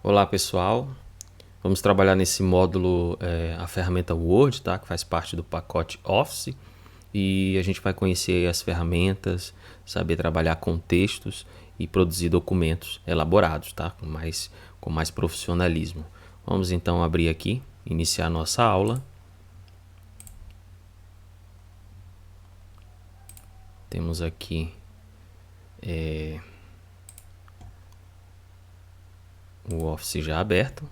Olá pessoal, vamos trabalhar nesse módulo a ferramenta Word, tá? Que faz parte do pacote Office, e a gente vai conhecer as ferramentas, saber trabalhar com textos e produzir documentos elaborados, tá? Com mais profissionalismo. Vamos então abrir aqui, iniciar nossa aula. Temos aqui o Office já aberto.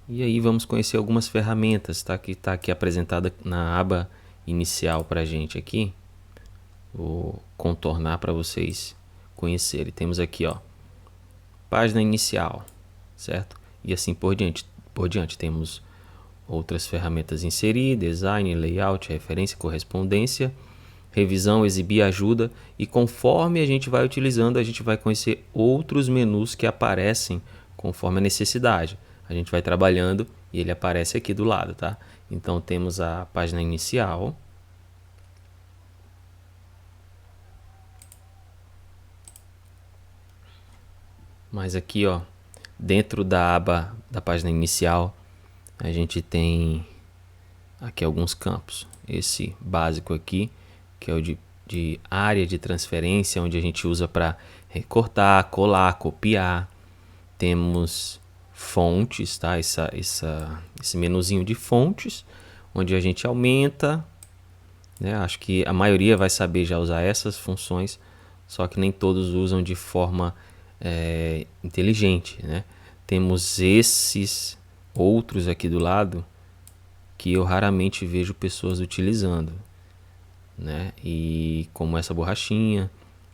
E aí vamos conhecer algumas ferramentas, tá? Que está aqui apresentada na aba inicial para a gente aqui. Vou contornar para vocês conhecerem. Temos aqui, ó, página inicial, certo? E assim por diante. Temos outras ferramentas: inserir, design, layout, referência, correspondência, revisão, exibir, ajuda. E conforme a gente vai utilizando, a gente vai conhecer outros menus que aparecem conforme a necessidade. A gente vai trabalhando e ele aparece aqui do lado, tá? Então temos a página inicial. Mas aqui, ó, dentro da aba da página inicial, a gente tem aqui alguns campos. Esse básico aqui, que é o de área de transferência, onde a gente usa para recortar, colar, copiar. Temos fontes, tá? Esse menuzinho de fontes, onde a gente aumenta, né? Acho que a maioria vai saber já usar essas funções, só que nem todos usam de forma inteligente, né? Temos esses outros aqui do lado que eu raramente vejo pessoas utilizando, né? E como essa borrachinha,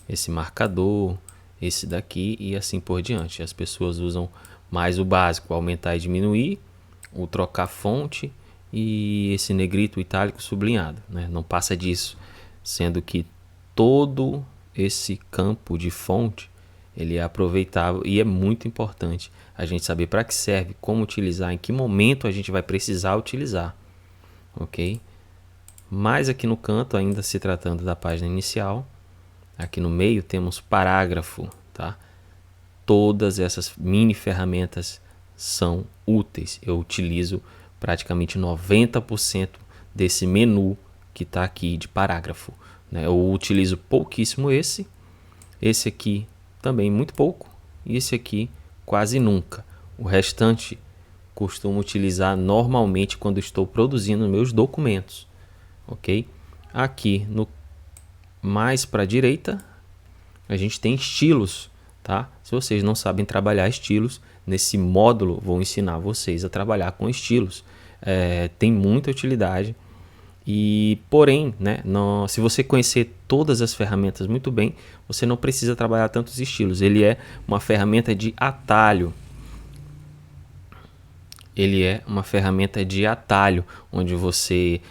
esse marcador, esse daqui e assim por diante. As pessoas usam mais o básico, aumentar e diminuir, o trocar fonte e esse negrito, itálico, sublinhado, né? Não passa disso, sendo que todo esse campo de fonte ele é aproveitável e é muito importante a gente saber para que serve, como utilizar, em que momento a gente vai precisar utilizar, ok? Mas aqui no canto, ainda se tratando da página inicial, aqui no meio temos parágrafo, tá? Todas essas mini ferramentas são úteis. Eu utilizo praticamente 90% desse menu que está aqui de parágrafo, né? Eu utilizo pouquíssimo esse aqui também muito pouco, e esse aqui quase nunca. O restante costumo utilizar normalmente quando estou produzindo meus documentos, ok? Aqui no mais para a direita a gente tem estilos, tá? Se vocês não sabem trabalhar estilos, nesse módulo vou ensinar vocês a trabalhar com estilos. Tem muita utilidade. E porém, né, se você conhecer todas as ferramentas muito bem, você não precisa trabalhar tantos estilos. Ele é uma ferramenta de atalho. Onde você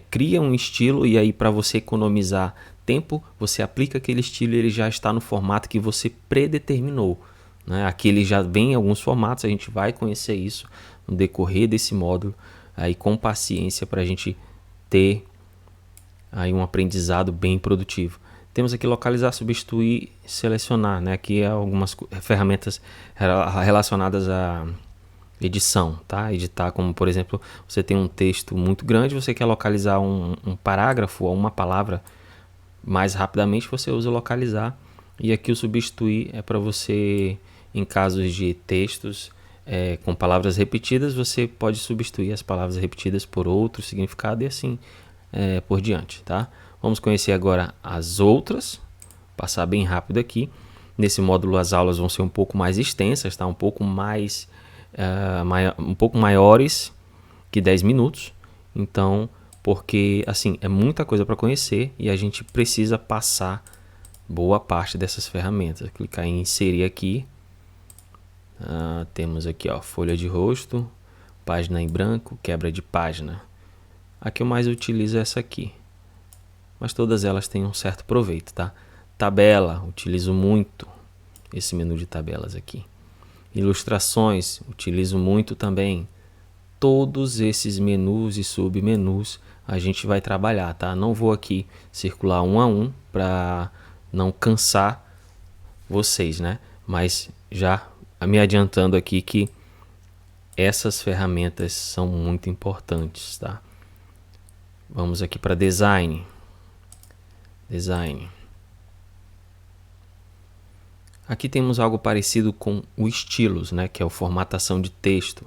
cria um estilo e aí para você economizar tempo, você aplica aquele estilo e ele já está no formato que você predeterminou, né? Aqui ele já vem em alguns formatos, a gente vai conhecer isso no decorrer desse módulo, aí com paciência para a gente ter aí um aprendizado bem produtivo. Temos aqui localizar, substituir, selecionar, né? Aqui algumas ferramentas relacionadas a edição, tá? Editar, como por exemplo, você tem um texto muito grande, você quer localizar um parágrafo ou uma palavra mais rapidamente, você usa localizar. E aqui o substituir é para você, em casos de textos com palavras repetidas, você pode substituir as palavras repetidas por outro significado e assim por diante, tá? Vamos conhecer agora as outras, passar bem rápido aqui. Nesse módulo as aulas vão ser um pouco mais extensas, tá? Um pouco maiores que 10 minutos. Então, porque assim, é muita coisa para conhecer e a gente precisa passar boa parte dessas ferramentas. Clicar em inserir aqui. Temos aqui, ó, folha de rosto, página em branco, quebra de página. A que eu mais utilizo é essa aqui, mas todas elas têm um certo proveito, tá? Tabela, utilizo muito esse menu de tabelas aqui. Ilustrações, utilizo muito também. Todos esses menus e submenus a gente vai trabalhar, tá? Não vou aqui circular um a um para não cansar vocês, né? Mas já me adiantando aqui que essas ferramentas são muito importantes, tá? Vamos aqui para design. Aqui temos algo parecido com o estilos, né? Que é a formatação de texto.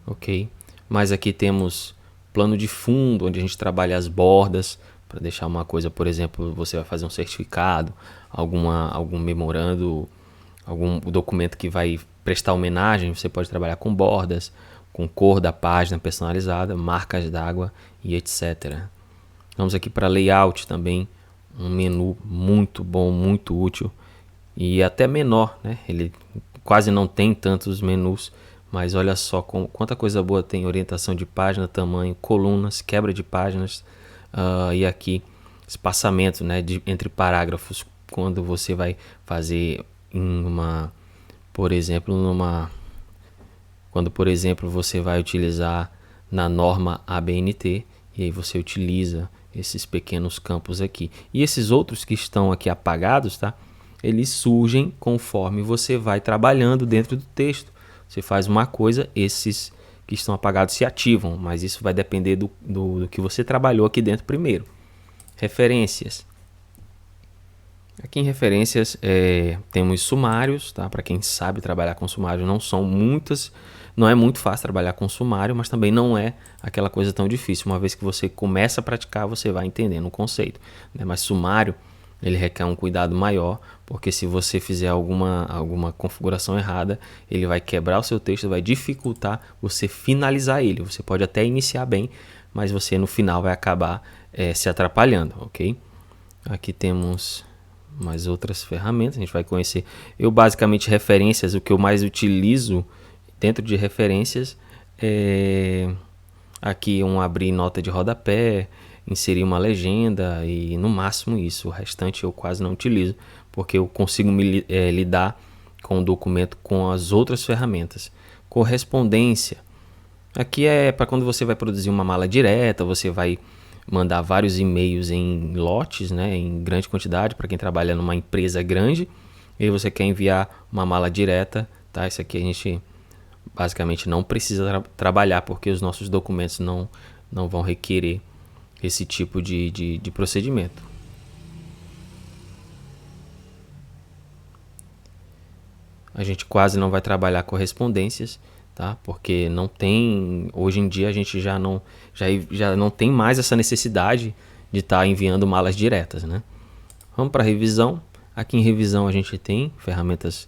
Ok? Mas aqui temos plano de fundo, onde a gente trabalha as bordas, para deixar uma coisa, por exemplo, você vai fazer um certificado, algum memorando, algum documento que vai prestar homenagem, você pode trabalhar com bordas, com cor da página personalizada, marcas d'água e etc. Vamos aqui para layout também, um menu muito bom, muito útil e até menor, né? Ele quase não tem tantos menus, mas olha só quanta coisa boa tem: orientação de página, tamanho, colunas, quebra de páginas e aqui espaçamento, né, entre parágrafos quando você vai fazer por exemplo, quando por exemplo você vai utilizar na norma ABNT e aí você utiliza esses pequenos campos aqui. E esses outros que estão aqui apagados, tá? Eles surgem conforme você vai trabalhando dentro do texto. Você faz uma coisa, esses que estão apagados se ativam, mas isso vai depender do que você trabalhou aqui dentro primeiro. Referências. Aqui em referências temos sumários, tá? Para quem sabe trabalhar com sumário, não é muito fácil trabalhar com sumário, mas também não é aquela coisa tão difícil. Uma vez que você começa a praticar, você vai entendendo o conceito, né? Mas sumário, ele requer um cuidado maior, porque se você fizer alguma configuração errada, ele vai quebrar o seu texto, vai dificultar você finalizar ele. Você pode até iniciar bem, mas você no final vai acabar se atrapalhando, ok? Aqui temos mais outras ferramentas, a gente vai conhecer. Eu basicamente referências, o que eu mais utilizo dentro de referências é aqui abrir nota de rodapé, inserir uma legenda e no máximo isso. O restante eu quase não utilizo, porque eu consigo lidar com o documento com as outras ferramentas. Correspondência. Aqui é para quando você vai produzir uma mala direta, você vai mandar vários e-mails em lotes, né, em grande quantidade, para quem trabalha numa empresa grande, e você quer enviar uma mala direta, tá? Isso aqui a gente basicamente não precisa trabalhar, porque os nossos documentos não vão requerer esse tipo de procedimento. A gente quase não vai trabalhar correspondências, tá? Porque não tem, hoje em dia a gente já não tem mais essa necessidade de estar enviando malas diretas, né? Vamos para revisão. Aqui em revisão a gente tem ferramentas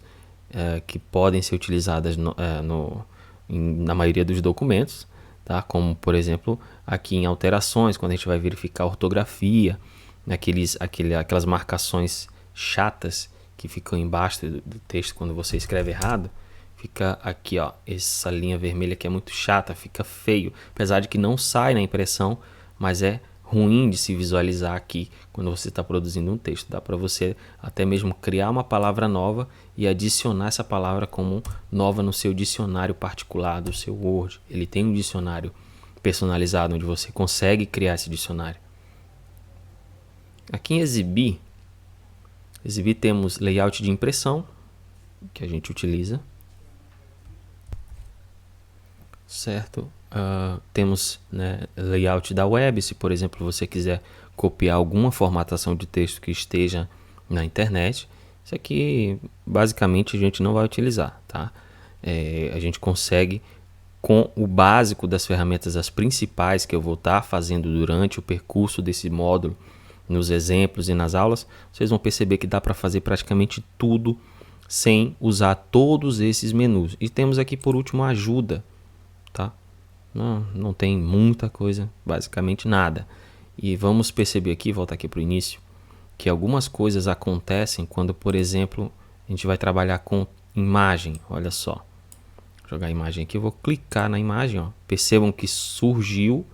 que podem ser utilizadas na maioria dos documentos, tá? Como por exemplo aqui em alterações, quando a gente vai verificar a ortografia, aquelas marcações chatas que ficam embaixo do texto quando você escreve errado. Fica aqui, ó, essa linha vermelha que é muito chata, fica feio, apesar de que não sai na impressão, mas é ruim de se visualizar aqui quando você está produzindo um texto. Dá para você até mesmo criar uma palavra nova e adicionar essa palavra como nova no seu dicionário particular do seu Word. Ele tem um dicionário personalizado onde você consegue criar esse dicionário. Aqui em exibir temos layout de impressão, que a gente utiliza. Certo? Temos, né, layout da web, se por exemplo você quiser copiar alguma formatação de texto que esteja na internet. Isso aqui basicamente a gente não vai utilizar, tá? A gente consegue, com o básico das ferramentas, as principais que eu vou estar fazendo durante o percurso desse módulo, nos exemplos e nas aulas, vocês vão perceber que dá para fazer praticamente tudo sem usar todos esses menus. E temos aqui por último a ajuda, tá? Não tem muita coisa, basicamente nada. E vamos perceber aqui, voltar aqui para o início, que algumas coisas acontecem quando, por exemplo, a gente vai trabalhar com imagem. Olha só, vou jogar a imagem aqui, eu vou clicar na imagem, ó. Percebam que surgiu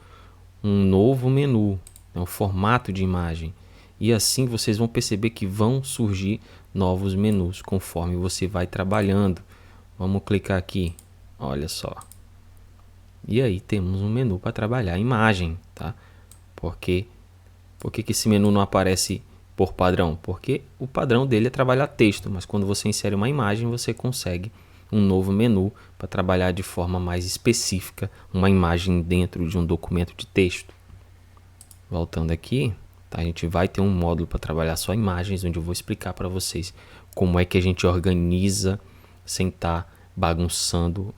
um novo menu, é um formato de imagem. E assim vocês vão perceber que vão surgir novos menus conforme você vai trabalhando. Vamos clicar aqui, olha só. E aí temos um menu para trabalhar a imagem, tá? Por que esse menu não aparece por padrão? Porque o padrão dele é trabalhar texto, mas quando você insere uma imagem, você consegue um novo menu para trabalhar de forma mais específica uma imagem dentro de um documento de texto. Voltando aqui, tá? A gente vai ter um módulo para trabalhar só imagens, onde eu vou explicar para vocês como é que a gente organiza sem estar bagunçando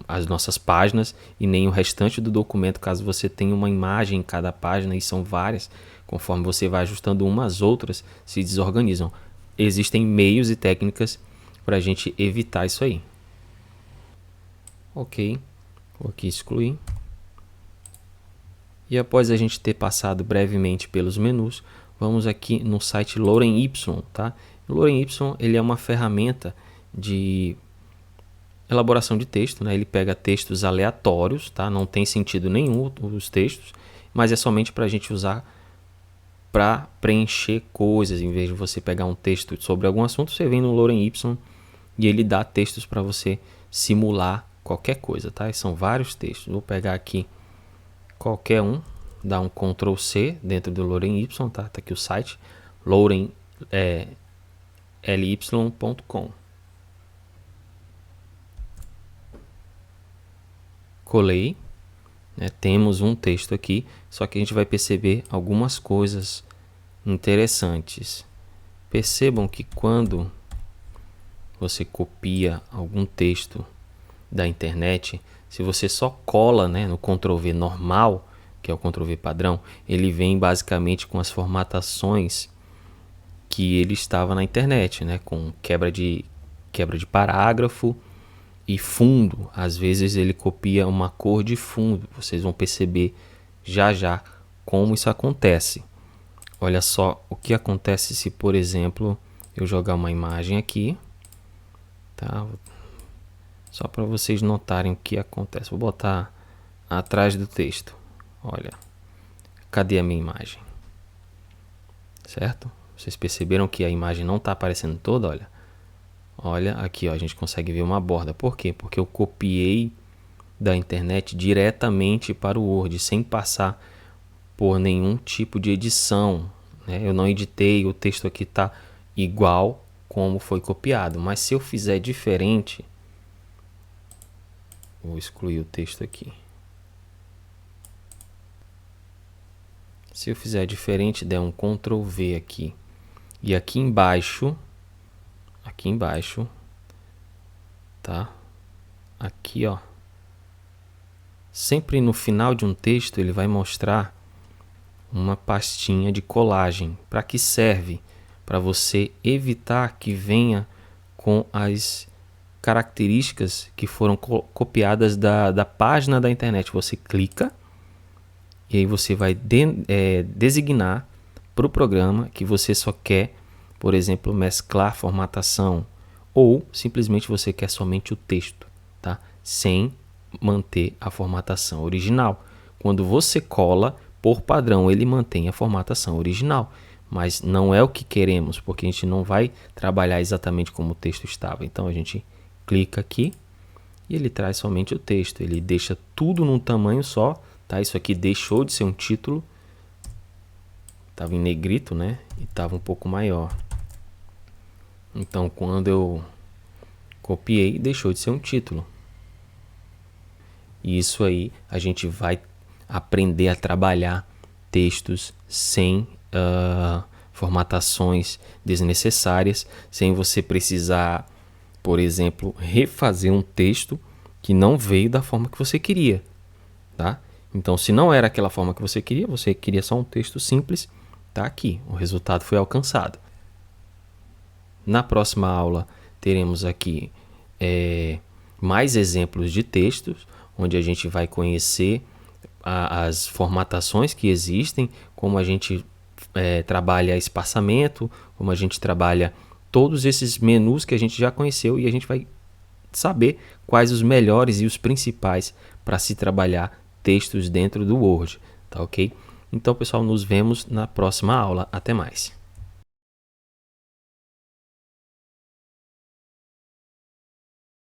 as nossas páginas e nem o restante do documento, caso você tenha uma imagem em cada página e são várias, conforme você vai ajustando umas às outras, se desorganizam. Existem meios e técnicas para a gente evitar isso aí. Ok, vou aqui excluir. E após a gente ter passado brevemente pelos menus, vamos aqui no site Lorem Ipsum, tá? O Lorem Ipsum, ele é uma ferramenta de elaboração de texto, né? Ele pega textos aleatórios, tá? Não tem sentido nenhum os textos, mas é somente para a gente usar para preencher coisas. Em vez de você pegar um texto sobre algum assunto, você vem no Lorem Ipsum e ele dá textos para você simular qualquer coisa, tá? E são vários textos. Vou pegar aqui qualquer um, dar um Ctrl C dentro do Lorem Ipsum, tá? Tá aqui o site lorem.ly.com. Colei, né? Temos um texto aqui, só que a gente vai perceber algumas coisas interessantes. Percebam que quando você copia algum texto da internet, se você só cola, né, no Ctrl V normal, que é o Ctrl V padrão, ele vem basicamente com as formatações que ele estava na internet, né, com quebra de parágrafo e fundo. Às vezes ele copia uma cor de fundo. Vocês vão perceber já já como isso acontece. Olha só o que acontece se, por exemplo, eu jogar uma imagem aqui, tá? Só para vocês notarem o que acontece. Vou botar atrás do texto. Olha, cadê a minha imagem? Certo? Vocês perceberam que a imagem não está aparecendo toda? Olha aqui, ó, a gente consegue ver uma borda. Por quê? Porque eu copiei da internet diretamente para o Word, sem passar por nenhum tipo de edição, né? Eu não editei, o texto aqui está igual como foi copiado. Mas se eu fizer diferente, vou excluir o texto aqui. Se eu fizer diferente, der um Ctrl V aqui. E aqui embaixo, tá? Aqui, ó. Sempre no final de um texto ele vai mostrar uma pastinha de colagem. Para que serve? Para você evitar que venha com as características que foram copiadas da página da internet. Você clica e aí você vai designar para o programa que você só quer, por exemplo, mesclar formatação, ou simplesmente você quer somente o texto, tá? Sem manter a formatação original. Quando você cola, por padrão, ele mantém a formatação original, mas não é o que queremos, porque a gente não vai trabalhar exatamente como o texto estava. Então a gente clica aqui e ele traz somente o texto, ele deixa tudo num tamanho só, tá? Isso aqui deixou de ser um título, estava em negrito, né? E estava um pouco maior. Então quando eu copiei, deixou de ser um título. E isso aí a gente vai aprender a trabalhar textos sem formatações desnecessárias, sem você precisar, por exemplo, refazer um texto que não veio da forma que você queria, tá? Então, se não era aquela forma que você queria só um texto simples, tá aqui, o resultado foi alcançado. Na próxima aula teremos aqui mais exemplos de textos, onde a gente vai conhecer as formatações que existem, como a gente trabalha espaçamento, como a gente trabalha todos esses menus que a gente já conheceu, e a gente vai saber quais os melhores e os principais para se trabalhar textos dentro do Word, tá ok? Então, pessoal, nos vemos na próxima aula. Até mais!